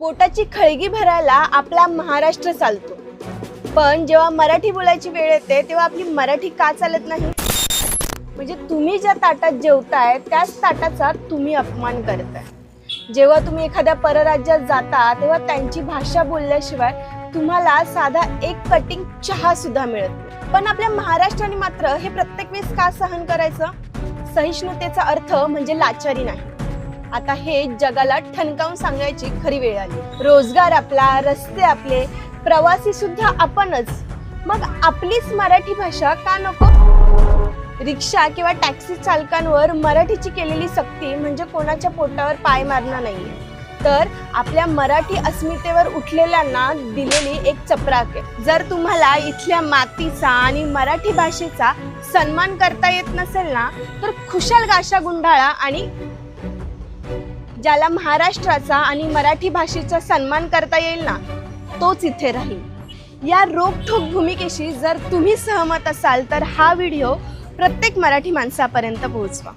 पोटाची खळगी भरायला आपला महाराष्ट्र चालतो, पण जेव्हा मराठी बोलायची वेळ येते तेव्हा आपली मराठी का चालत नाही? म्हणजे तुम्ही ज्या ताटात जेवताय त्याच ताटाचा तुम्ही अपमान करताय. जेव्हा तुम्ही एखाद्या परराज्यात जाता तेव्हा त्यांची भाषा बोलल्याशिवाय तुम्हाला साधा एक कटिंग चहा सुद्धा मिळत नाही. पण आपल्या महाराष्ट्राने मात्र हे प्रत्येक वेळेस का सहन करायचं? सहिष्णुतेचा अर्थ म्हणजे लाचारी नाही. आता हे जगाला ठणकावून सांगायची खरी वेळ आली. रोजगार आपला, रस्ते आपले, प्रवासी सुद्धा आपणच. मग आपलीच मराठी भाषा का नको? रिक्षा किंवा टॅक्सी चालकांवर मराठीची केलेली सक्ती म्हणजे कोणाच्या पोटावर पाय मारणं नाहीये, तर आपल्या मराठी अस्मितेवर उठलेल्यांना दिलेली एक चपराक आहे. जर तुम्हाला इथल्या मातीचा आणि मराठी भाषेचा सन्मान करता येत नसेल ना, तर खुशाल गाशा गुंडाळा आणि ज्याला महाराष्ट्राचा आणि मराठी भाषेचा सन्मान करता येईल ना, तोच इथे राहील. या रोखठोक भूमिकेशी जर तुम्ही सहमत असाल तर हा व्हिडिओ प्रत्येक मराठी माणसापर्यंत पोहोचवा.